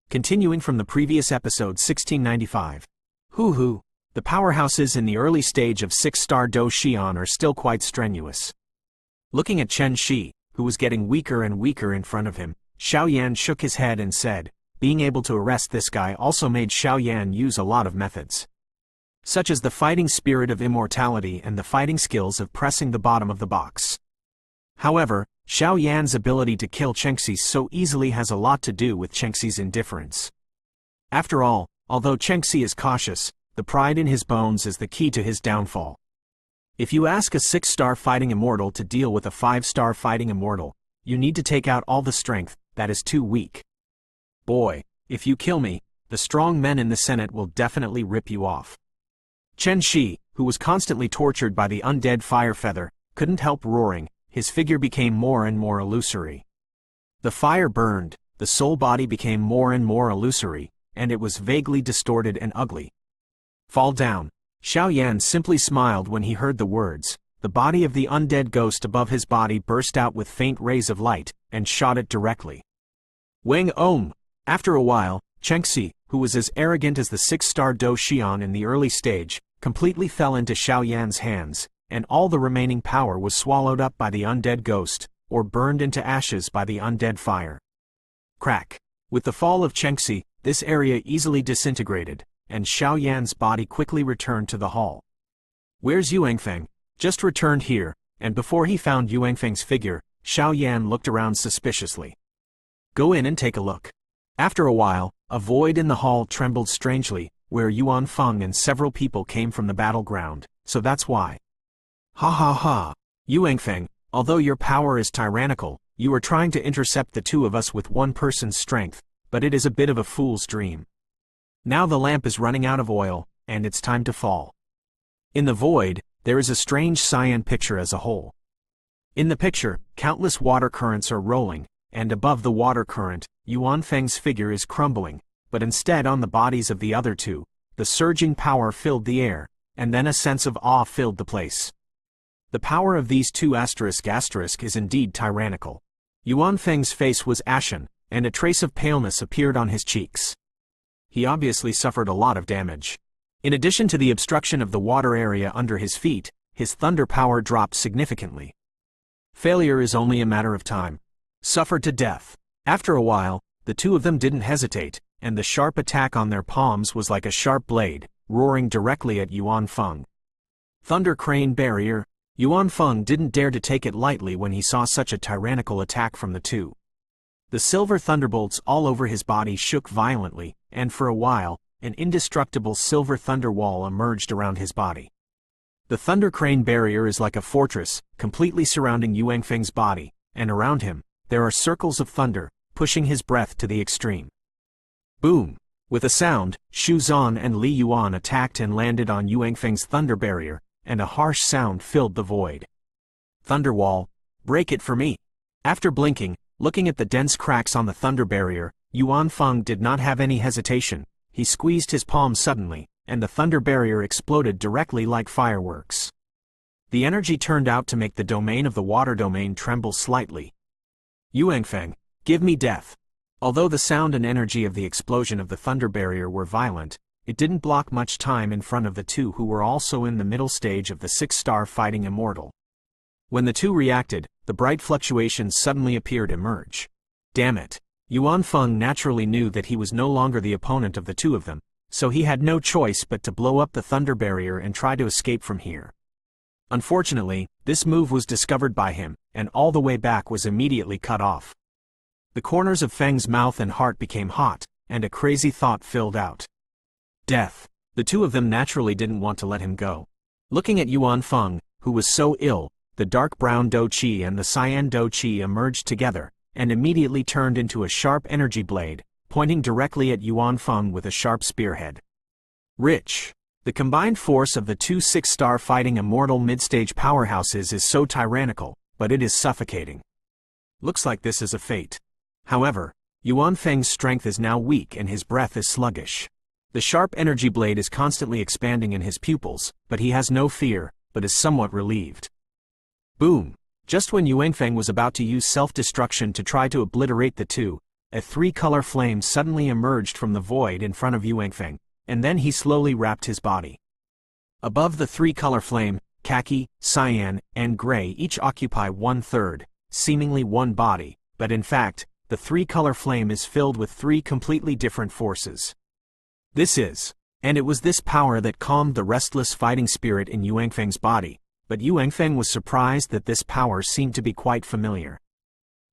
Continuing from the previous episode 1695. Hoo-hoo, the powerhouses in the early stage of 6-star Do Xeon are still quite strenuous. Looking at Chen Shi, who was getting weaker and weaker in front of him, Xiao Yan shook his head and said, being able to arrest this guy also made Xiao Yan use a lot of methods, such as the fighting spirit of immortality and the fighting skills of pressing the bottom of the box. However, Xiao Yan's ability to kill Chengxi so easily has a lot to do with Chengxi's indifference. After all, although Chengxi is cautious, the pride in his bones is the key to his downfall. If you ask a 6-star fighting immortal to deal with a 5-star fighting immortal, you need to take out all the strength that is too weak. Boy, if you kill me, the strong men in the Senate will definitely rip you off. Chen Shi, who was constantly tortured by the undead fire feather, couldn't help roaring. His figure became more and more illusory. The fire burned, the soul body became more and more illusory, and it was vaguely distorted and ugly. Fall down. Xiao Yan simply smiled when he heard the words. The body of the undead ghost above his body burst out with faint rays of light, and shot it directly. Wang Om! After a while, Chengxi, who was as arrogant as the 6-star Do Xeon in the early stage, completely fell into Xiao Yan's hands, and all the remaining power was swallowed up by the undead ghost, or burned into ashes by the undead fire. Crack. With the fall of Chengxi, this area easily disintegrated, and Xiao Yan's body quickly returned to the hall. Where's Yuanfeng? Just returned here, and before he found Yuanfeng's figure, Xiao Yan looked around suspiciously. Go in and take a look. After a while, a void in the hall trembled strangely, where Yuanfeng and several people came from the battleground, so that's why. Ha ha ha. Yuanfeng, although your power is tyrannical, you are trying to intercept the two of us with one person's strength, but it is a bit of a fool's dream. Now the lamp is running out of oil, and it's time to fall. In the void, there is a strange cyan picture as a whole. In the picture, countless water currents are rolling, and above the water current, Yuanfeng's figure is crumbling, but instead on the bodies of the other two, the surging power filled the air, and then a sense of awe filled the place. The power of these two *** is indeed tyrannical. Yuanfeng's face was ashen, and a trace of paleness appeared on his cheeks. He obviously suffered a lot of damage. In addition to the obstruction of the water area under his feet, his thunder power dropped significantly. Failure is only a matter of time. Suffered to death. After a while, the two of them didn't hesitate, and the sharp attack on their palms was like a sharp blade, roaring directly at Yuanfeng. Thunder Crane Barrier. Yuanfeng didn't dare to take it lightly when he saw such a tyrannical attack from the two. The silver thunderbolts all over his body shook violently, and for a while, an indestructible silver thunder wall emerged around his body. The Thunder Crane Barrier is like a fortress, completely surrounding Yuanfeng's body, and around him, there are circles of thunder, pushing his breath to the extreme. Boom! With a sound, Xu Zan and Li Yuan attacked and landed on Yuanfeng's thunder barrier, and a harsh sound filled the void. Thunderwall, break it for me! After blinking, looking at the dense cracks on the thunder barrier, Yuanfeng did not have any hesitation. He squeezed his palm suddenly, and the thunder barrier exploded directly like fireworks. The energy turned out to make the domain of the water domain tremble slightly. Yuanfeng, give me death! Although the sound and energy of the explosion of the thunder barrier were violent, it didn't block much time in front of the two who were also in the middle stage of the 6-star fighting immortal. When the two reacted, the bright fluctuations suddenly appeared emerge. Damn it! Yuanfeng naturally knew that he was no longer the opponent of the two of them, so he had no choice but to blow up the thunder barrier and try to escape from here. Unfortunately, this move was discovered by him, and all the way back was immediately cut off. The corners of Feng's mouth and heart became hot, and a crazy thought filled out. Death. The two of them naturally didn't want to let him go. Looking at Yuanfeng, who was so ill, the dark brown Do Qi and the cyan Do Qi emerged together, and immediately turned into a sharp energy blade, pointing directly at Yuanfeng with a sharp spearhead. Rich. The combined force of the two 6-star fighting immortal mid-stage powerhouses is so tyrannical, but it is suffocating. Looks like this is a fate. However, Yuanfeng's strength is now weak and his breath is sluggish. The sharp energy blade is constantly expanding in his pupils, but he has no fear, but is somewhat relieved. Boom! Just when Yuanfeng was about to use self-destruction to try to obliterate the two, A three-color flame suddenly emerged from the void in front of Yuanfeng, and then he slowly wrapped his body. Above the three-color flame, khaki, cyan, and gray each occupy one-third, seemingly one body, but in fact, the three-color flame is filled with three completely different forces. And it was this power that calmed the restless fighting spirit in Yuanfeng's body, but Yuanfeng was surprised that this power seemed to be quite familiar.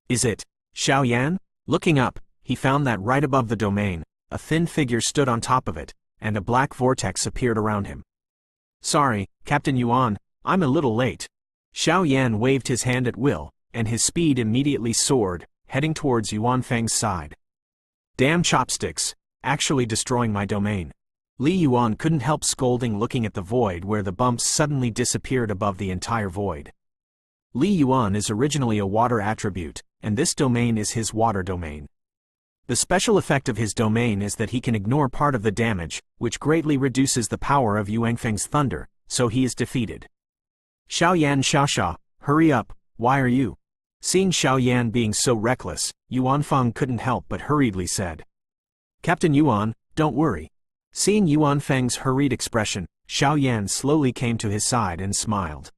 Is it Xiaoyan? Looking up, he found that right above the domain, a thin figure stood on top of it, and a black vortex appeared around him. Sorry, Captain Yuan, I'm a little late. Xiaoyan waved his hand at will, and his speed immediately soared, heading towards Yuanfeng's side. Damn chopsticks, actually destroying my domain. Li Yuan couldn't help scolding, looking at the void where the bumps suddenly disappeared above the entire void. Li Yuan is originally a water attribute, and this domain is his water domain. The special effect of his domain is that he can ignore part of the damage, which greatly reduces the power of Yuanfeng's thunder, so he is defeated. Xiaoyan Xiaosha, hurry up, why are you? Seeing Xiaoyan being so reckless, Yuanfeng couldn't help but hurriedly said. Captain Yuan, don't worry. Seeing Yuanfeng's hurried expression, Xiaoyan slowly came to his side and smiled.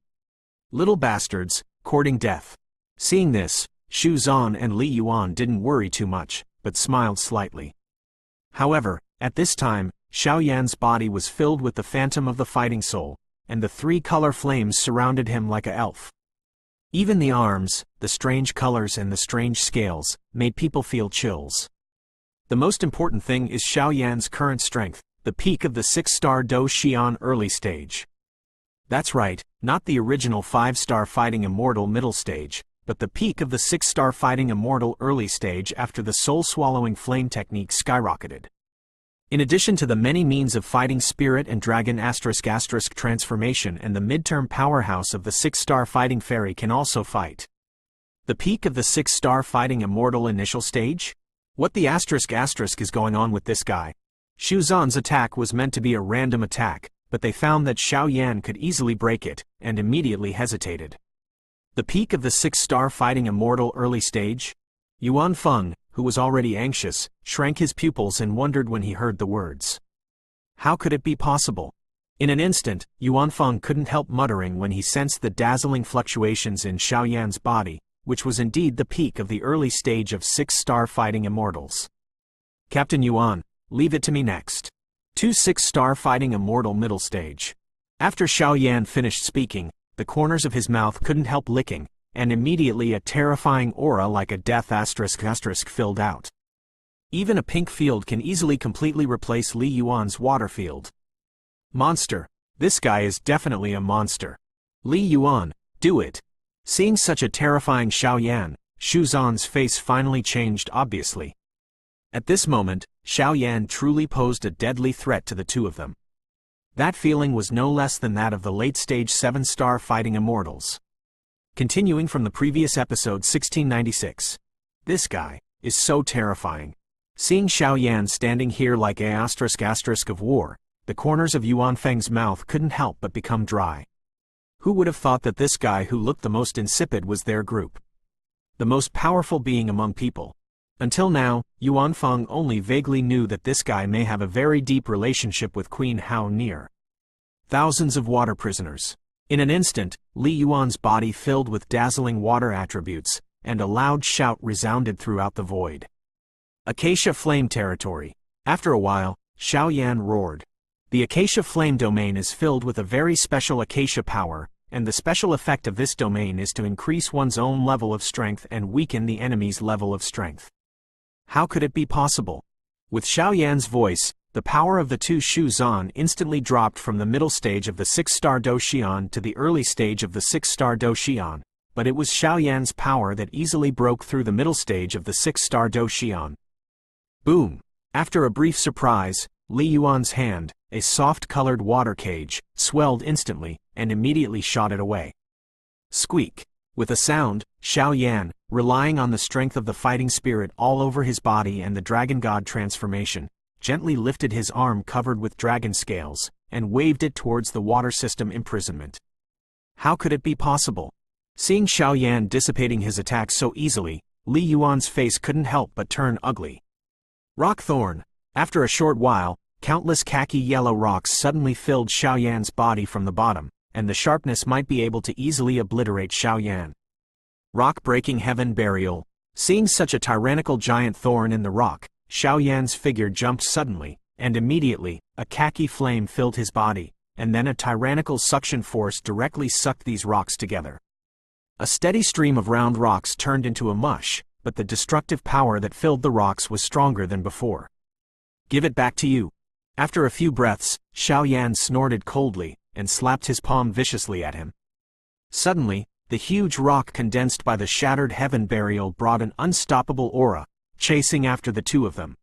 Little bastards, courting death. Seeing this, Xu Zan and Li Yuan didn't worry too much, but smiled slightly. However, at this time, Xiaoyan's body was filled with the phantom of the fighting soul, and the three-color flames surrounded him like an elf. Even the arms, the strange colors and the strange scales, made people feel chills. The most important thing is Xiaoyan's current strength, the peak of the 6-star Do Xian early stage. That's right, not the original 5-star fighting immortal middle stage, but the peak of the 6-star fighting immortal early stage after the soul-swallowing flame technique skyrocketed. In addition to the many means of fighting spirit and dragon *** transformation, and the midterm powerhouse of the 6-star fighting fairy can also fight. The peak of the 6-star fighting immortal initial stage? What the *** is going on with this guy? Xu Zan's attack was meant to be a random attack, but they found that Xiaoyan could easily break it, and immediately hesitated. The peak of the 6-star fighting immortal early stage? Yuanfeng, who was already anxious, shrank his pupils and wondered when he heard the words. How could it be possible? In an instant, Yuanfeng couldn't help muttering when he sensed the dazzling fluctuations in Xiaoyan's body, which was indeed the peak of the early stage of 6-star fighting immortals. Captain Yuan, leave it to me next. 6-star fighting immortal middle stage. After Xiaoyan finished speaking, the corners of his mouth couldn't help licking, and immediately a terrifying aura like a death ** filled out. Even a pink field can easily completely replace Li Yuan's water field. Monster. This guy is definitely a monster. Li Yuan, do it. Seeing such a terrifying Xiaoyan, Xu Zan's face finally changed obviously. At this moment, Xiaoyan truly posed a deadly threat to the two of them. That feeling was no less than that of the late-stage 7-star fighting immortals. Continuing from the previous episode 1696. This guy is so terrifying. Seeing Xiaoyan standing here like a ** of war, the corners of Yuanfeng's mouth couldn't help but become dry. Who would have thought that this guy who looked the most insipid was their group? The most powerful being among people. Until now, Yuanfeng only vaguely knew that this guy may have a very deep relationship with Queen Hao near. Thousands of water prisoners. In an instant, Li Yuan's body filled with dazzling water attributes, and a loud shout resounded throughout the void. Acacia Flame Territory. After a while, Xiaoyan roared. The Acacia Flame domain is filled with a very special Acacia power, and the special effect of this domain is to increase one's own level of strength and weaken the enemy's level of strength. How could it be possible? With Xiaoyan's voice, the power of the two Xu Zan instantly dropped from the middle stage of the 6-star Do Xian to the early stage of the 6-star Do Xian, but it was Xiaoyan's power that easily broke through the middle stage of the 6-star Do Xian. Boom! After a brief surprise, Li Yuan's hand, a soft-colored water cage, swelled instantly, and immediately shot it away. Squeak! With a sound, Xiaoyan, relying on the strength of the fighting spirit all over his body and the dragon god transformation, gently lifted his arm covered with dragon scales, and waved it towards the water system imprisonment. How could it be possible? Seeing Xiaoyan dissipating his attack so easily, Li Yuan's face couldn't help but turn ugly. Rock thorn. After a short while, countless khaki yellow rocks suddenly filled Xiaoyan's body from the bottom, and the sharpness might be able to easily obliterate Xiaoyan. Rock-breaking heaven burial. Seeing such a tyrannical giant thorn in the rock, Xiaoyan's figure jumped suddenly, and immediately, a khaki flame filled his body, and then a tyrannical suction force directly sucked these rocks together. A steady stream of round rocks turned into a mush, but the destructive power that filled the rocks was stronger than before. Give it back to you. After a few breaths, Xiaoyan snorted coldly, and slapped his palm viciously at him. Suddenly, the huge rock condensed by the shattered heaven burial brought an unstoppable aura, chasing after the two of them.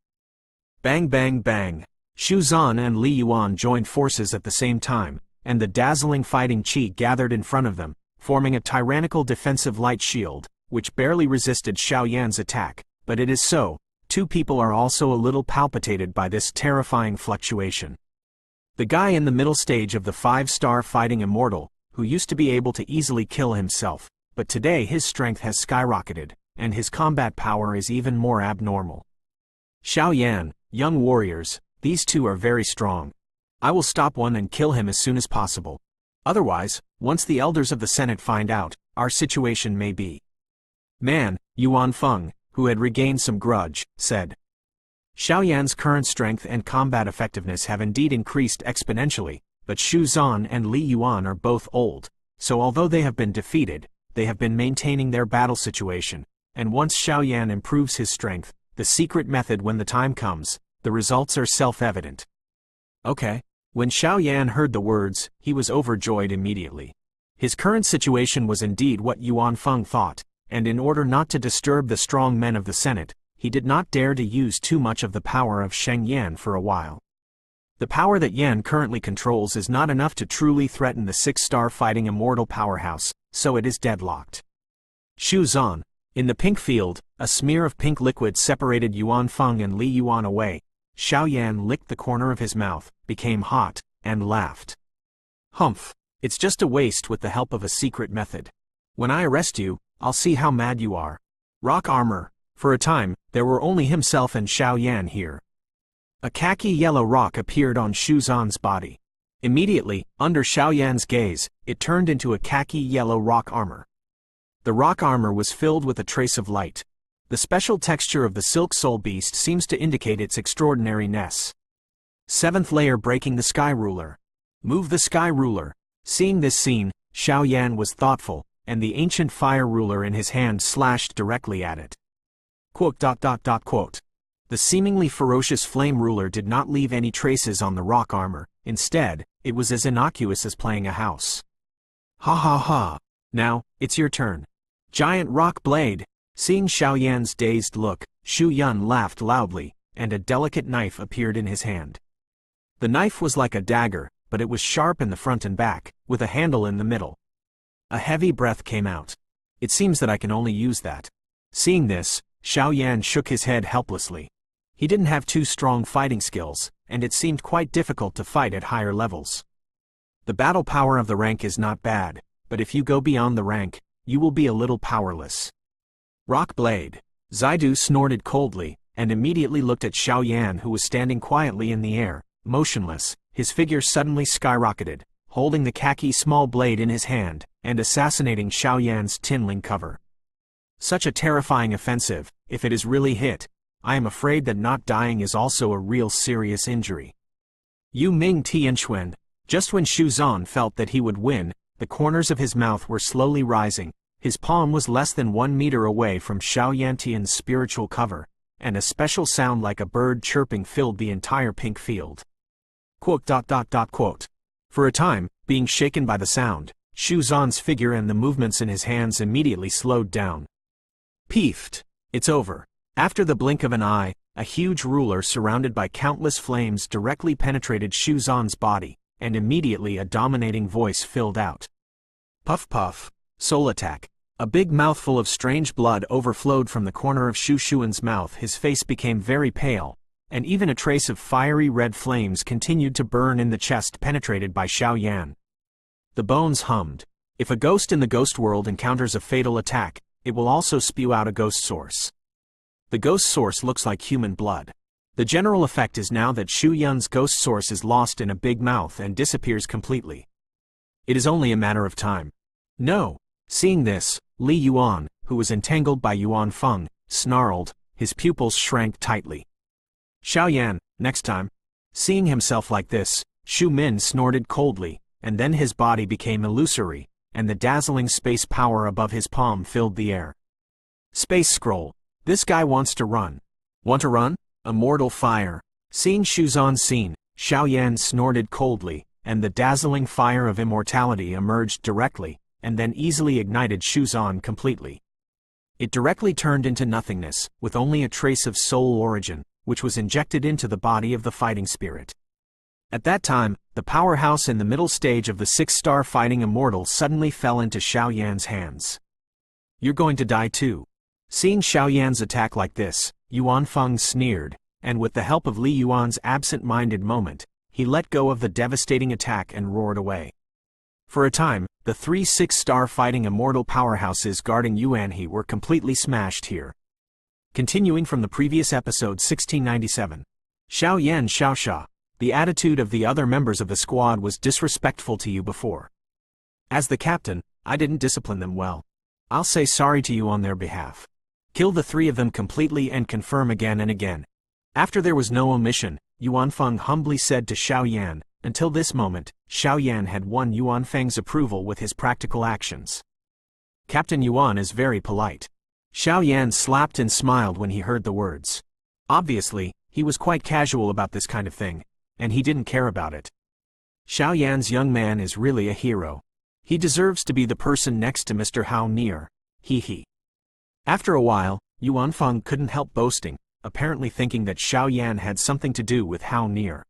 Bang bang bang! Xu Zan and Li Yuan joined forces at the same time, and the dazzling fighting chi gathered in front of them, forming a tyrannical defensive light shield, which barely resisted Xiaoyan's attack, but it is so, two people are also a little palpitated by this terrifying fluctuation. The guy in the middle stage of the 5-star fighting immortal, who used to be able to easily kill himself, but today his strength has skyrocketed, and his combat power is even more abnormal. Xiaoyan, young warriors, these two are very strong. I will stop one and kill him as soon as possible. Otherwise, once the elders of the Senate find out, our situation may be. Man, Yuan Feng, who had regained some grudge, said. Xiaoyan's current strength and combat effectiveness have indeed increased exponentially, but Xu Zan and Li Yuan are both old, so although they have been defeated, they have been maintaining their battle situation, and once Xiaoyan improves his strength, the secret method when the time comes, the results are self-evident. Okay. When Xiaoyan heard the words, he was overjoyed immediately. His current situation was indeed what Yuan Feng thought, and in order not to disturb the strong men of the Senate, he did not dare to use too much of the power of Sheng Yan for a while. The power that Yan currently controls is not enough to truly threaten the 6-star fighting immortal powerhouse, so it is deadlocked. Xu Zan. In the pink field, a smear of pink liquid separated Yuan Feng and Li Yuan away. Xiaoyan licked the corner of his mouth, became hot, and laughed. Humph, it's just a waste with the help of a secret method. When I arrest you, I'll see how mad you are. Rock armor. For a time, there were only himself and Xiaoyan here. A khaki yellow rock appeared on Xu Zan's body. Immediately, under Xiaoyan's gaze, it turned into a khaki yellow rock armor. The rock armor was filled with a trace of light. The special texture of the silk soul beast seems to indicate its extraordinariness. 7th layer breaking the sky ruler. Move the sky ruler. Seeing this scene, Xiaoyan was thoughtful, and the ancient fire ruler in his hand slashed directly at it. Quote. The seemingly ferocious flame ruler did not leave any traces on the rock armor. Instead, it was as innocuous as playing a house. Ha ha ha. Now, it's your turn. Giant rock blade. Seeing Xiaoyan's dazed look, Xu Yun laughed loudly, and a delicate knife appeared in his hand. The knife was like a dagger, but it was sharp in the front and back, with a handle in the middle. A heavy breath came out. It seems that I can only use that. Seeing this, Xiaoyan shook his head helplessly. He didn't have too strong fighting skills, and it seemed quite difficult to fight at higher levels. The battle power of the rank is not bad, but if you go beyond the rank, you will be a little powerless. Rock blade. Zaidu snorted coldly, and immediately looked at Xiaoyan, who was standing quietly in the air, motionless. His figure suddenly skyrocketed, holding the khaki small blade in his hand, and assassinating Xiaoyan's tinling cover. Such a terrifying offensive, if it is really hit, I am afraid that not dying is also a real serious injury. Yu Ming Tianxuan. Just when Xu Zan felt that he would win, the corners of his mouth were slowly rising. His palm was less than 1 meter away from Xiaoyan Tian's spiritual cover, and a special sound like a bird chirping filled the entire pink field. Quote. For a time, being shaken by the sound, Xu Zan's figure and the movements in his hands immediately slowed down. Peefed. It's over. After the blink of an eye, a huge ruler surrounded by countless flames directly penetrated Xu Zan's body, and immediately a dominating voice filled out. Puff puff. Soul attack. A big mouthful of strange blood overflowed from the corner of Xu Xuan's mouth. His face became very pale, and even a trace of fiery red flames continued to burn in the chest penetrated by Xiaoyan. The bones hummed. If a ghost in the ghost world encounters a fatal attack, it will also spew out a ghost source. The ghost source looks like human blood. The general effect is now that Shu Yun's ghost source is lost in a big mouth and disappears completely. It is only a matter of time. No. Seeing this, Li Yuan, who was entangled by Yuan Feng, snarled, his pupils shrank tightly. Xiaoyan, next time. Seeing himself like this, Shu Min snorted coldly, and then his body became illusory, and the dazzling space power above his palm filled the air. Space scroll. This guy wants to run. Want to run? Immortal fire. Seeing Shuzan's scene, Xiaoyan snorted coldly, and the dazzling fire of immortality emerged directly, and then easily ignited Shuzan completely. It directly turned into nothingness, with only a trace of soul origin, which was injected into the body of the fighting spirit. At that time, the powerhouse in the middle stage of the 6-star fighting immortal suddenly fell into Xiaoyan's hands. You're going to die too. Seeing Xiaoyan's attack like this, Yuan Feng sneered, and with the help of Li Yuan's absent-minded moment, he let go of the devastating attack and roared away. For a time, the 3 6-star fighting immortal powerhouses guarding Yuanhe were completely smashed here. Continuing from the previous episode 1697. Xiaoyan Xiaosha, the attitude of the other members of the squad was disrespectful to you before. As the captain, I didn't discipline them well. I'll say sorry to you on their behalf. Kill the 3 of them completely and confirm again and again. After there was no omission, Yuan Feng humbly said to Xiaoyan, until this moment, Xiaoyan had won Yuan Feng's approval with his practical actions. Captain Yuan is very polite. Xiaoyan slapped and smiled when he heard the words. Obviously, he was quite casual about this kind of thing, and he didn't care about it. Xiaoyan's young man is really a hero. He deserves to be the person next to Mr. Hao Nier. He. After a while, Yuan Feng couldn't help boasting, apparently thinking that Xiaoyan had something to do with Hao Nier.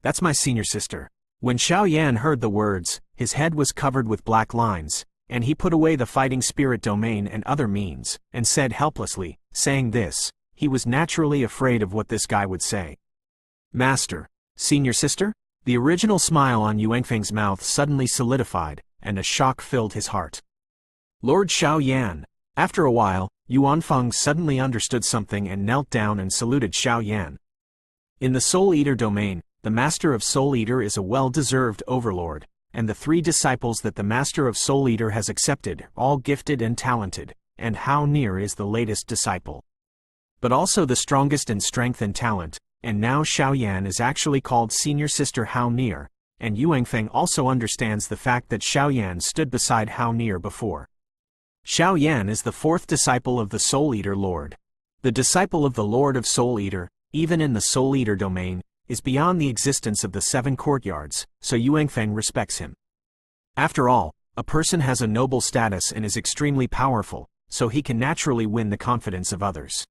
That's my senior sister. When Xiaoyan heard the words, his head was covered with black lines, and he put away the fighting spirit domain and other means, and said helplessly, saying this, he was naturally afraid of what this guy would say. Master, senior sister? The original smile on Yuanfeng's mouth suddenly solidified, and a shock filled his heart. Lord Xiaoyan. After a while, Yuan Feng suddenly understood something and knelt down and saluted Xiaoyan. In the Soul Eater domain, the Master of Soul Eater is a well-deserved overlord, and the 3 disciples that the Master of Soul Eater has accepted, all gifted and talented, and Hao Nier is the latest disciple. But also the strongest in strength and talent, and now Xiaoyan is actually called Senior Sister Hao Nier, and Yuanfeng also understands the fact that Xiaoyan stood beside Hao Nier before. Xiaoyan is the 4th disciple of the Soul Eater Lord. The disciple of the Lord of Soul Eater, even in the Soul Eater domain, is beyond the existence of the 7 courtyards, so Yuanfeng respects him. After all, a person has a noble status and is extremely powerful, so he can naturally win the confidence of others.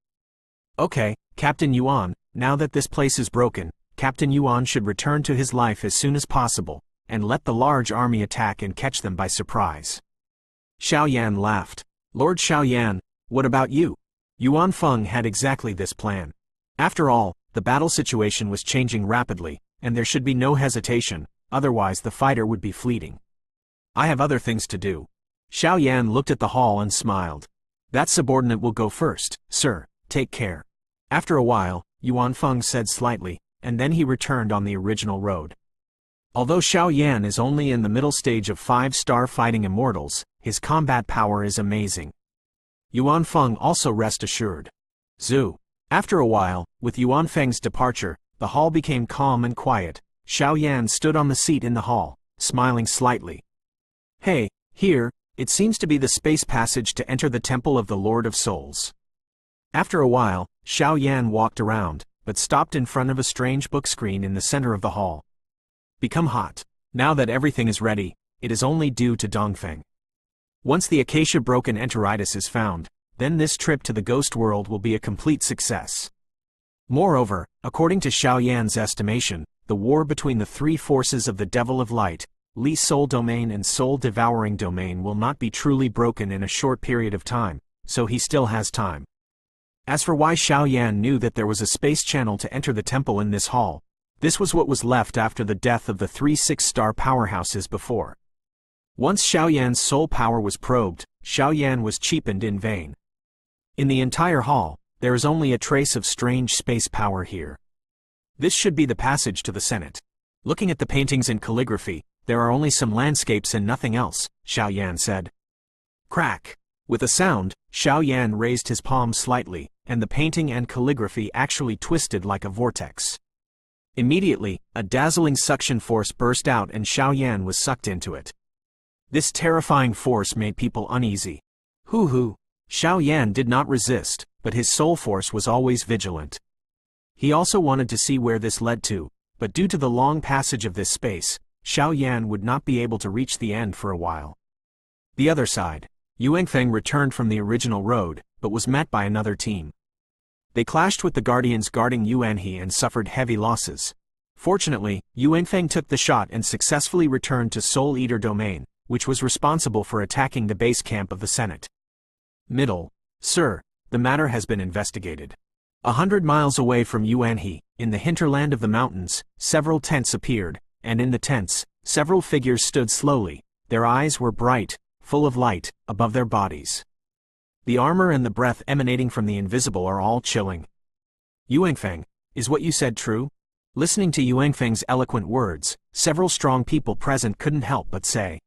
Okay, Captain Yuan, now that this place is broken, Captain Yuan should return to his life as soon as possible, and let the large army attack and catch them by surprise. Xiaoyan laughed. Lord Xiaoyan, what about you? Yuan Feng had exactly this plan. After all, the battle situation was changing rapidly, and there should be no hesitation, otherwise the fighter would be fleeting. I have other things to do. Xiaoyan looked at the hall and smiled. That subordinate will go first, sir, take care. After a while, Yuan Feng said slightly, and then he returned on the original road. Although Xiaoyan is only in the middle stage of 5-star fighting immortals, his combat power is amazing. Yuan Feng also rest assured. Zhu. After a while, with Yuan Feng's departure, the hall became calm and quiet. Xiaoyan stood on the seat in the hall, smiling slightly. Hey, here, it seems to be the space passage to enter the Temple of the Lord of Souls. After a while, Xiaoyan walked around, but stopped in front of a strange book screen in the center of the hall. Become hot. Now that everything is ready, it is only due to Dongfeng. Once the acacia broken enteritis is found, then this trip to the ghost world will be a complete success. Moreover, according to Xiaoyan's estimation, the war between the 3 forces of the Devil of Light, Li Soul Domain and Soul Devouring Domain will not be truly broken in a short period of time, so he still has time. As for why Xiaoyan knew that there was a space channel to enter the temple in this hall, this was what was left after the death of the 3 6-star powerhouses before. Once Xiaoyan's soul power was probed, Xiao Yan was cheapened in vain. In the entire hall, there is only a trace of strange space power here. This should be the passage to the Senate. Looking at the paintings and calligraphy, there are only some landscapes and nothing else, Xiao Yan said. Crack! With a sound, Xiao Yan raised his palm slightly, and the painting and calligraphy actually twisted like a vortex. Immediately, a dazzling suction force burst out and Xiao Yan was sucked into it. This terrifying force made people uneasy. Hoo! Xiao Yan did not resist, but his soul force was always vigilant. He also wanted to see where this led to, but due to the long passage of this space, Xiao Yan would not be able to reach the end for a while. The other side, Yuanfeng returned from the original road, but was met by another team. They clashed with the guardians guarding Yuanhe and suffered heavy losses. Fortunately, Yuanfeng took the shot and successfully returned to Soul Eater Domain, which was responsible for attacking the base camp of the Senate. Middle. Sir, the matter has been investigated. 100 miles away from Yuanhe, in the hinterland of the mountains, several tents appeared, and in the tents, several figures stood slowly. Their eyes were bright, full of light, above their bodies. The armor and the breath emanating from the invisible are all chilling. Yuanfeng, is what you said true? Listening to Yuanfeng's eloquent words, several strong people present couldn't help but say,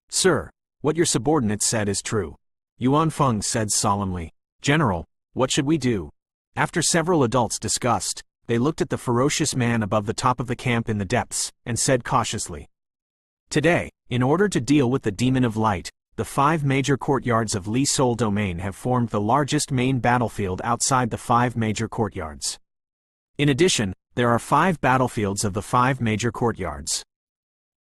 Sir, what your subordinate said is true. Yuanfeng said solemnly. General, what should we do? After several adults discussed, they looked at the ferocious man above the top of the camp in the depths, and said cautiously, Today, in order to deal with the Demon of Light, the 5 major courtyards of Li Soul Domain have formed the largest main battlefield outside the 5 major courtyards. In addition, there are 5 battlefields of the 5 major courtyards.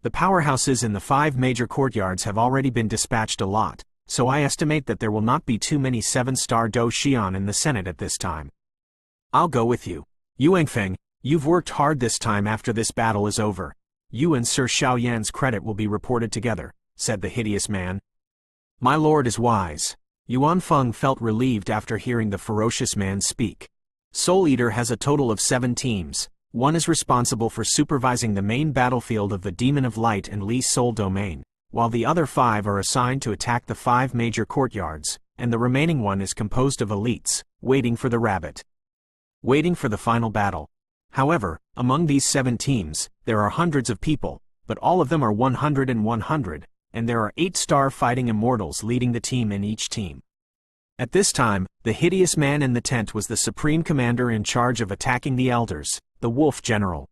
The powerhouses in the 5 major courtyards have already been dispatched a lot, so I estimate that there will not be too many 7-star Do Xeon in the Senate at this time. I'll go with you. Yuanfeng, you've worked hard this time. After this battle is over, you and Sir Xiao Yan's credit will be reported together, said the hideous man. My lord is wise. Yuanfeng felt relieved after hearing the ferocious man speak. Soul Eater has a total of 7 teams. 1 is responsible for supervising the main battlefield of the Demon of Light and Li Soul Domain, while the other 5 are assigned to attack the 5 major courtyards, and the remaining 1 is composed of elites, waiting for the rabbit. Waiting for the final battle. However, among these 7 teams, there are hundreds of people, but all of them are 100 and 100, and there are 8-star fighting immortals leading the team in each team. At this time, the hideous man in the tent was the supreme commander in charge of attacking the elders, the Wolf General.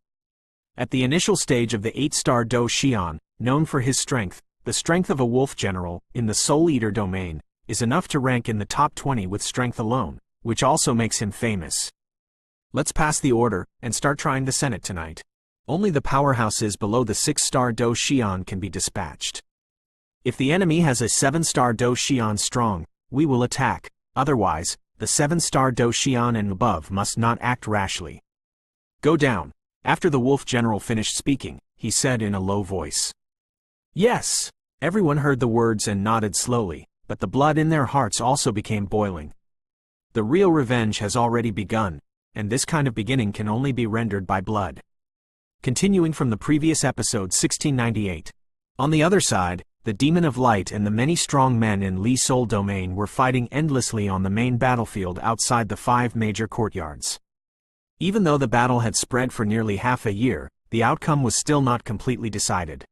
At the initial stage of the 8-star Do Xeon, known for his strength, the strength of a Wolf General, in the Soul Eater Domain, is enough to rank in the top 20 with strength alone, which also makes him famous. Let's pass the order, and start trying the Senate tonight. Only the powerhouses below the 6-star Do Xeon can be dispatched. If the enemy has a 7-star Do Xeon strong, we will attack, otherwise, the 7-star Do Xeon and above must not act rashly. Go down. After the Wolf General finished speaking, he said in a low voice. Yes! Everyone heard the words and nodded slowly, but the blood in their hearts also became boiling. The real revenge has already begun, and this kind of beginning can only be rendered by blood. Continuing from the previous episode 1698. On the other side, the Demon of Light and the many strong men in Li Soul Domain were fighting endlessly on the main battlefield outside the 5 major courtyards. Even though the battle had spread for nearly half a year, the outcome was still not completely decided.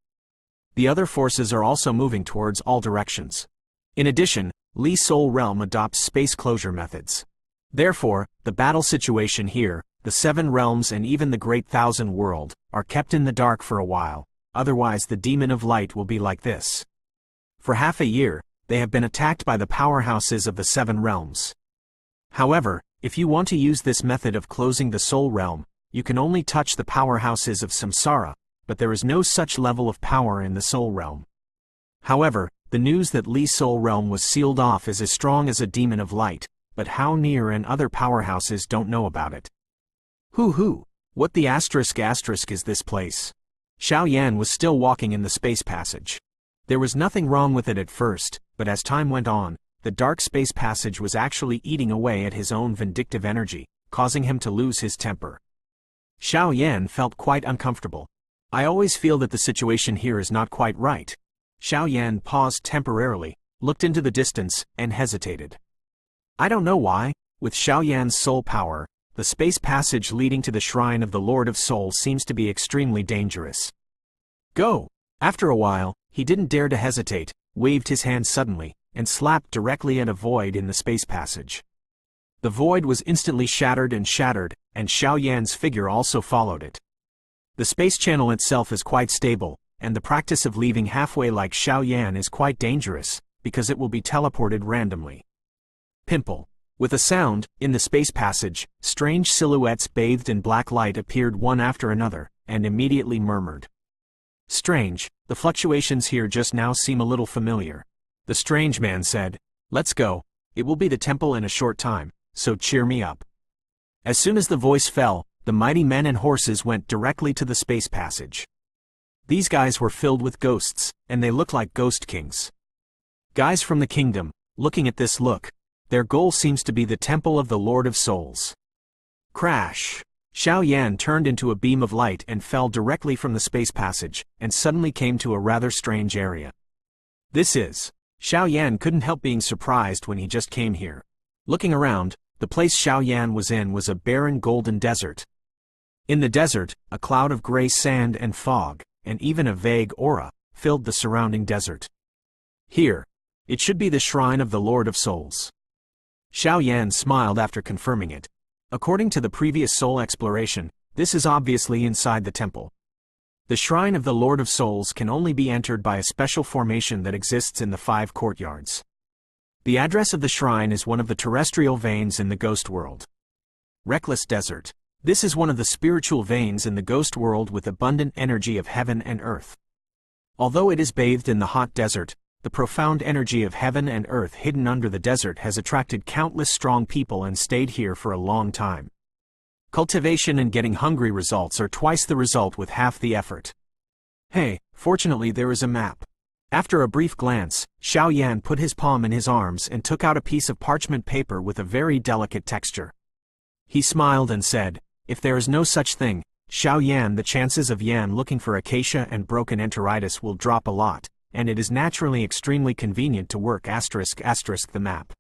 The other forces are also moving towards all directions. In addition, Li Soul Realm adopts space closure methods. Therefore, the battle situation here, the 7 realms and even the Great Thousand World, are kept in the dark for a while, otherwise the Demon of Light will be like this. For half a year, they have been attacked by the powerhouses of the 7 realms. However, if you want to use this method of closing the Soul Realm, you can only touch the powerhouses of Samsara, but there is no such level of power in the Soul Realm. However, the news that Li Soul Realm was sealed off is as strong as a Demon of Light, but how near and other powerhouses don't know about it. Hoo! What the asterisk is this place? Xiao Yan was still walking in the space passage. There was nothing wrong with it at first, but as time went on, the dark space passage was actually eating away at his own vindictive energy, causing him to lose his temper. Xiao Yan felt quite uncomfortable. I always feel that the situation here is not quite right. Xiao Yan paused temporarily, looked into the distance, and hesitated. I don't know why, with Xiaoyan's soul power, the space passage leading to the shrine of the Lord of Souls seems to be extremely dangerous. Go! After a while, he didn't dare to hesitate, waved his hand suddenly, and slapped directly at a void in the space passage. The void was instantly shattered, and Xiaoyan's figure also followed it. The space channel itself is quite stable, and the practice of leaving halfway like Xiaoyan is quite dangerous, because it will be teleported randomly. Pimple. With a sound, in the space passage, strange silhouettes bathed in black light appeared one after another, and immediately murmured. Strange, the fluctuations here just now seem a little familiar. The strange man said, Let's go, it will be the temple in a short time, so cheer me up. As soon as the voice fell, the mighty men and horses went directly to the space passage. These guys were filled with ghosts, and they looked like ghost kings. Guys from the kingdom, looking at this look, their goal seems to be the temple of the Lord of Souls. Crash! Xiaoyan turned into a beam of light and fell directly from the space passage, and suddenly came to a rather strange area. Xiaoyan couldn't help being surprised when he just came here. Looking around, the place Xiaoyan was in was a barren golden desert. In the desert, a cloud of gray sand and fog, and even a vague aura, filled the surrounding desert. Here. It should be the shrine of the Lord of Souls. Xiaoyan smiled after confirming it. According to the previous soul exploration, this is obviously inside the temple. The shrine of the Lord of Souls can only be entered by a special formation that exists in the 5 courtyards. The address of the shrine is one of the terrestrial veins in the ghost world. Reckless Desert. This is one of the spiritual veins in the ghost world with abundant energy of heaven and earth. Although it is bathed in the hot desert, the profound energy of heaven and earth hidden under the desert has attracted countless strong people and stayed here for a long time. Cultivation and getting hungry results are twice the result with half the effort. Hey, fortunately there is a map. After a brief glance, Xiaoyan put his palm in his arms and took out a piece of parchment paper with a very delicate texture. He smiled and said, If there is no such thing, Xiaoyan, the chances of Yan looking for acacia and broken enteritis will drop a lot, and it is naturally extremely convenient to work *** the map.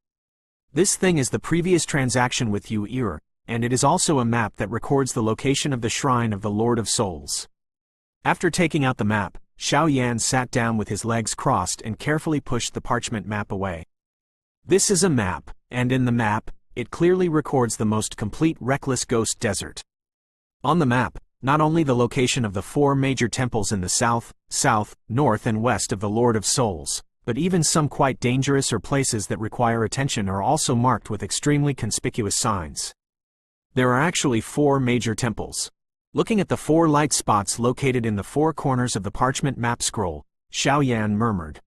This thing is the previous transaction with Yu Er, and it is also a map that records the location of the shrine of the Lord of Souls. After taking out the map, Xiaoyan sat down with his legs crossed and carefully pushed the parchment map away. This is a map, and in the map, it clearly records the most complete reckless ghost desert. On the map, not only the location of the 4 major temples in the south, north and west of the Lord of Souls, but even some quite dangerous or places that require attention are also marked with extremely conspicuous signs. There are actually 4 major temples. Looking at the 4 light spots located in the 4 corners of the parchment map scroll, Xiaoyan murmured.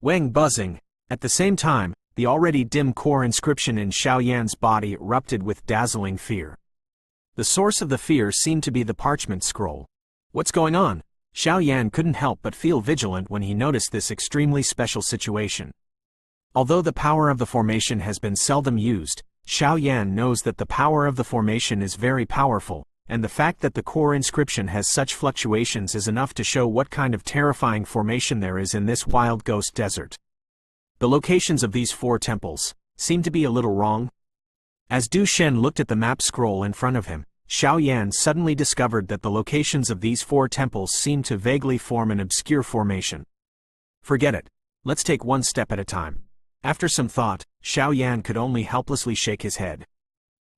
Wang buzzing. At the same time, the already dim core inscription in Xiaoyan's body erupted with dazzling fear. The source of the fear seemed to be the parchment scroll. What's going on? Xiaoyan couldn't help but feel vigilant when he noticed this extremely special situation. Although the power of the formation has been seldom used, Xiaoyan knows that the power of the formation is very powerful, and the fact that the core inscription has such fluctuations is enough to show what kind of terrifying formation there is in this wild ghost desert. The locations of these 4 temples seem to be a little wrong. As Du Shen looked at the map scroll in front of him, Xiaoyan suddenly discovered that the locations of these 4 temples seemed to vaguely form an obscure formation. Forget it. Let's take one step at a time. After some thought, Xiaoyan could only helplessly shake his head.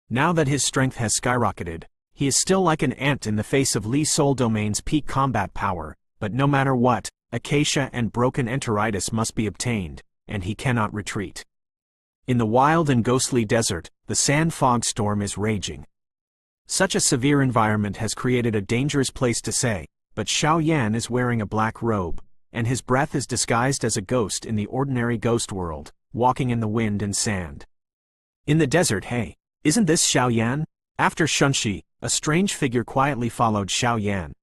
Now that his strength has skyrocketed, he is still like an ant in the face of Li Soul Domain's peak combat power, but no matter what, acacia and broken enteritis must be obtained, and he cannot retreat. In the wild and ghostly desert, the sand fog storm is raging. Such a severe environment has created a dangerous place to stay, but Xiaoyan is wearing a black robe, and his breath is disguised as a ghost in the ordinary ghost world, walking in the wind and sand. In the desert, hey, isn't this Xiaoyan? After Shunshi, a strange figure quietly followed Xiaoyan.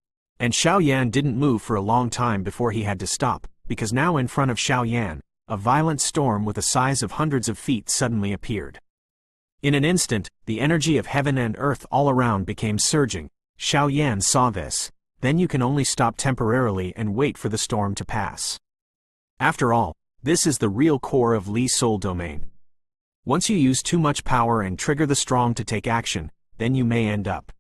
And Xiaoyan didn't move for a long time before he had to stop, because now in front of Xiaoyan, a violent storm with a size of hundreds of feet suddenly appeared. In an instant, the energy of heaven and earth all around became surging. Xiaoyan saw this. Then you can only stop temporarily and wait for the storm to pass. After all, This is the real core of Li's soul domain. Once you use too much power and trigger the strong to take action, then you may end up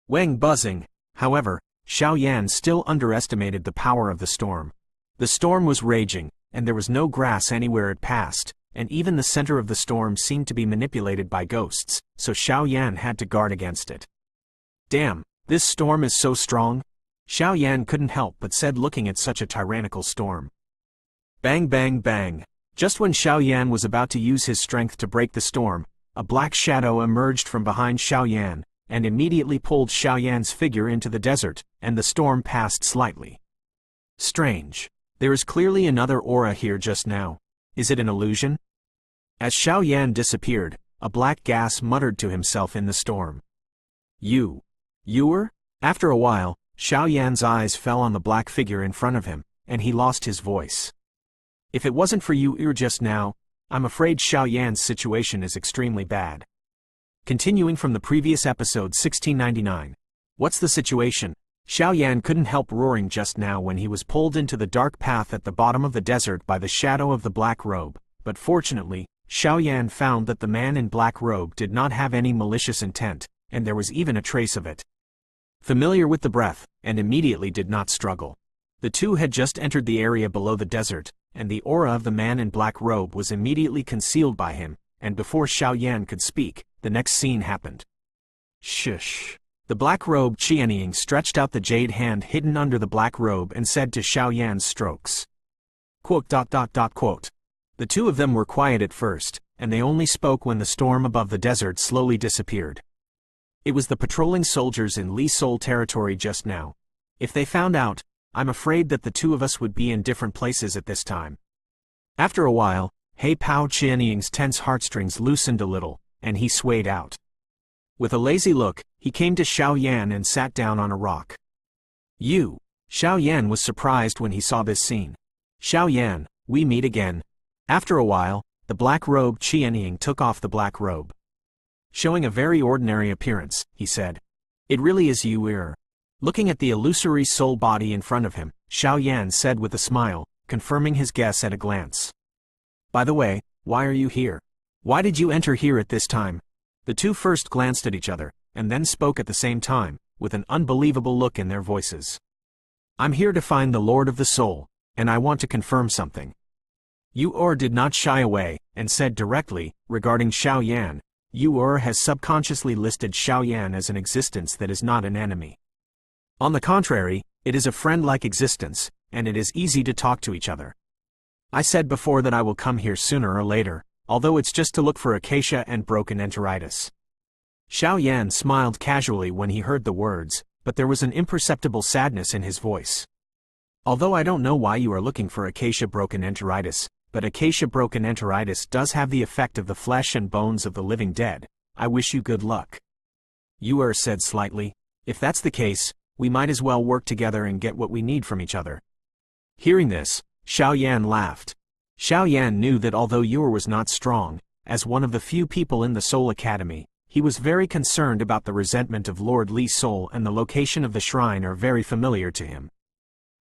Wang buzzing. However, Xiao Yan still underestimated the power of the storm. The storm was raging, and there was no grass anywhere it passed, and even the center of the storm seemed to be manipulated by ghosts, so Xiao Yan had to guard against it. Damn, this storm is so strong? Xiao Yan couldn't help but said, looking at such a tyrannical storm. Bang bang bang. Just when Xiao Yan was about to use his strength to break the storm, a black shadow emerged from behind Xiao Yan, and immediately pulled Xiao Yan's figure into the desert, and the storm passed slightly. Strange. There is clearly another aura here just now. Is it an illusion? As Xiao Yan disappeared, a black gas muttered to himself in the storm. You were? After a while, Xiao Yan's eyes fell on the black figure in front of him, and he lost his voice. If it wasn't for you just now, I'm afraid Xiao Yan's situation is extremely bad. Continuing from the previous episode 1699. What's the situation? Xiao Yan couldn't help roaring just now when he was pulled into the dark path at the bottom of the desert by the shadow of the black robe, but fortunately, Xiao Yan found that the man in black robe did not have any malicious intent, and there was even a trace of it. Familiar with the breath, and immediately did not struggle. The two had just entered the area below the desert, and the aura of the man in black robe was immediately concealed by him, and before Xiao Yan could speak, the next scene happened. Shush. The black robe Qianying stretched out the jade hand hidden under the black robe and said to Xiao Yan's strokes. Quote. The two of them were quiet at first, and they only spoke when the storm above the desert slowly disappeared. It was the patrolling soldiers in Li's soul territory just now. If they found out, I'm afraid that the two of us would be in different places at this time. After a while, He Pao Qianying's tense heartstrings loosened a little, and he swayed out. With a lazy look, he came to Xiao Yan and sat down on a rock. Xiao Yan was surprised when he saw this scene. Xiao Yan, we meet again. After a while, the black robe Qianying took off the black robe. Showing a very ordinary appearance, he said. It really is you. Looking at the illusory soul body in front of him, Xiao Yan said with a smile, confirming his guess at a glance. By the way, why are you here? Why did you enter here at this time? The two first glanced at each other, and then spoke at the same time, with an unbelievable look in their voices. I'm here to find the Lord of the Soul, and I want to confirm something. Yu did not shy away, and said directly, regarding Xiao Yan, Yu has subconsciously listed Xiao Yan as an existence that is not an enemy. On the contrary, it is a friend-like existence, and it is easy to talk to each other. I said before that I will come here sooner or later, although it's just to look for acacia and broken enteritis. Xiao Yan smiled casually when he heard the words, but there was an imperceptible sadness in his voice. Although I don't know why you are looking for acacia broken enteritis, but acacia broken enteritis does have the effect of the flesh and bones of the living dead. I wish you good luck. Yu said slightly. If that's the case, we might as well work together and get what we need from each other. Hearing this, Xiao Yan laughed. Xiao Yan knew that although Yu was not strong, as one of the few people in the Soul Academy, he was very concerned about the resentment of Lord Li's soul, and the location of the shrine are very familiar to him.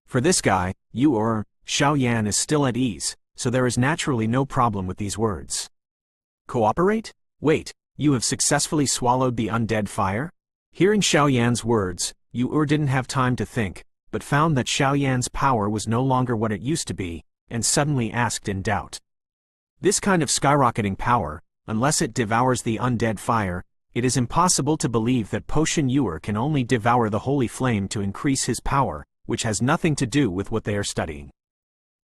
For this guy, Xiao Yan is still at ease, so there is naturally no problem with these words. Cooperate? Wait, you have successfully swallowed the undead fire? Hearing Xiao Yan's words, Yu didn't have time to think, but found that Xiao Yan's power was no longer what it used to be, and suddenly asked in doubt. This kind of skyrocketing power, unless it devours the undead fire, it is impossible to believe that Potion Yu can only devour the holy flame to increase his power, which has nothing to do with what they are studying.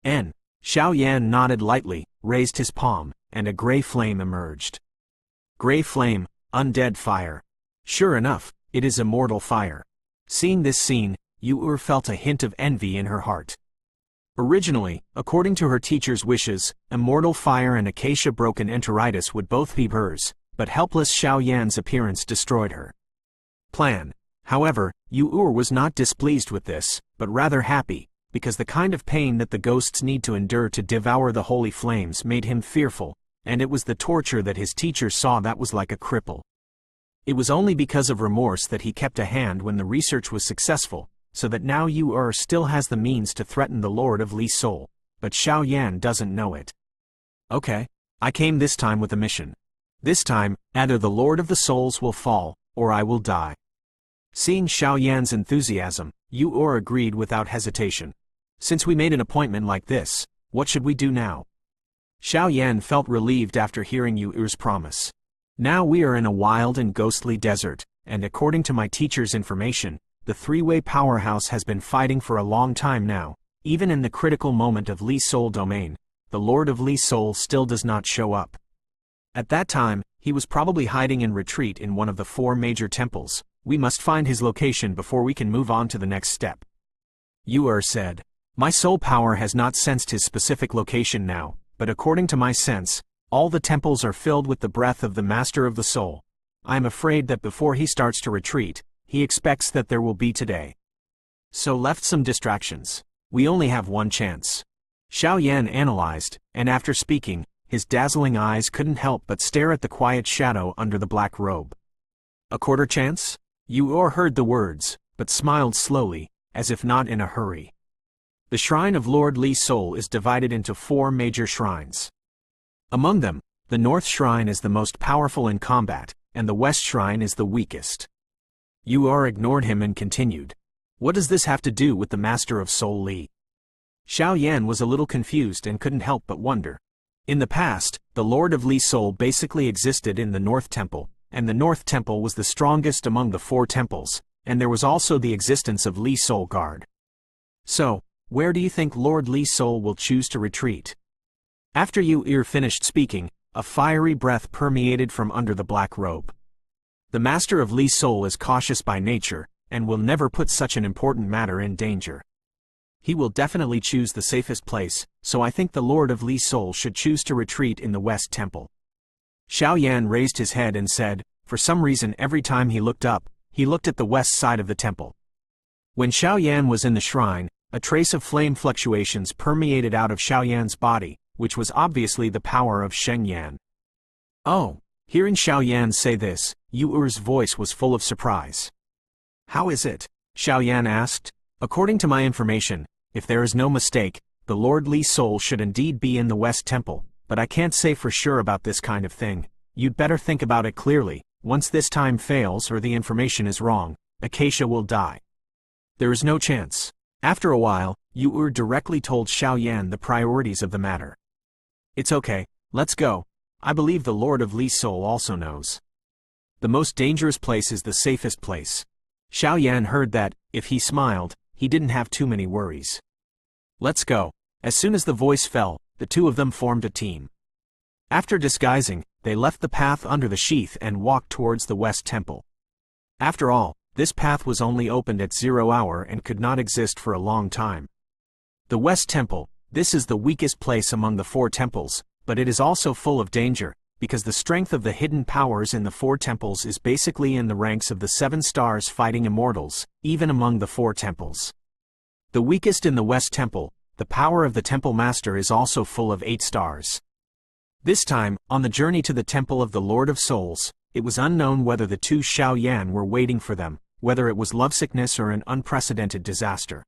Xiao Yan nodded lightly, raised his palm, and a gray flame emerged. Gray flame, undead fire. Sure enough, it is immortal fire. Seeing this scene, Yu felt a hint of envy in her heart. Originally, according to her teacher's wishes, immortal fire and acacia broken enteritis would both be hers, but helpless Xiao Yan's appearance destroyed her plan. However, Yu was not displeased with this, but rather happy, because the kind of pain that the ghosts need to endure to devour the holy flames made him fearful, and it was the torture that his teacher saw that was like a cripple. It was only because of remorse that he kept a hand when the research was successful, so that now Yu still has the means to threaten the Lord of Li's soul, but Xiao Yan doesn't know it. Okay. I came this time with a mission. This time, either the Lord of the Souls will fall, or I will die. Seeing Xiao Yan's enthusiasm, Yu agreed without hesitation. Since we made an appointment like this, what should we do now? Xiao Yan felt relieved after hearing Yu's promise. Now we are in a wild and ghostly desert, and according to my teacher's information, the three-way powerhouse has been fighting for a long time now. Even in the critical moment of Li Sol domain, the Lord of Li Sol still does not show up. At that time, he was probably hiding in retreat in one of the 4 major temples. We must find his location before we can move on to the next step. Yu said, my soul power has not sensed his specific location now, but according to my sense, all the temples are filled with the breath of the Master of the Soul. I am afraid that before he starts to retreat, he expects that there will be today. So left some distractions. We only have one chance. Xiao Yan analyzed, and after speaking, his dazzling eyes couldn't help but stare at the quiet shadow under the black robe. A quarter chance? Yu heard the words, but smiled slowly, as if not in a hurry. The shrine of Lord Li Sol is divided into 4 major shrines. Among them, the North Shrine is the most powerful in combat, and the West Shrine is the weakest. Yu ignored him and continued. What does this have to do with the Master of Soul Li? Xiao Yan was a little confused and couldn't help but wonder. In the past, the Lord of Li Sol basically existed in the North Temple, and the North Temple was the strongest among the 4 temples, and there was also the existence of Li Sol Guard. So, where do you think Lord Li Sol will choose to retreat? After Yu finished speaking, a fiery breath permeated from under the black robe. The Master of Li Sol is cautious by nature, and will never put such an important matter in danger. He will definitely choose the safest place, so I think the Lord of Li Sol should choose to retreat in the West Temple. Xiao Yan raised his head and said, for some reason every time he looked up, he looked at the west side of the temple. When Xiao Yan was in the shrine, a trace of flame fluctuations permeated out of Xiao Yan's body, which was obviously the power of Sheng Yan. Oh, hearing Xiao Yan say this, Yu's voice was full of surprise. How is it? Xiao Yan asked. According to my information, if there is no mistake, the Lord Li Sol should indeed be in the West Temple, but I can't say for sure about this kind of thing. You'd better think about it clearly. Once this time fails or the information is wrong, Acacia will die. There is no chance. After a while, Yu directly told Xiao Yan the priorities of the matter. It's okay, let's go. I believe the Lord of Li Sol also knows. The most dangerous place is the safest place. Xiao Yan heard that, if he smiled, he didn't have too many worries. Let's go. As soon as the voice fell, the 2 of them formed a team. After disguising, they left the path under the sheath and walked towards the West Temple. After all, this path was only opened at 0 hour and could not exist for a long time. The West Temple, this is the weakest place among the 4 temples, but it is also full of danger, because the strength of the hidden powers in the 4 temples is basically in the ranks of the 7 stars fighting immortals, even among the 4 temples. The weakest in the West Temple, the power of the Temple Master is also full of 8 stars. This time, on the journey to the Temple of the Lord of Souls, it was unknown whether the 2 Xiao Yan were waiting for them, whether it was lovesickness or an unprecedented disaster.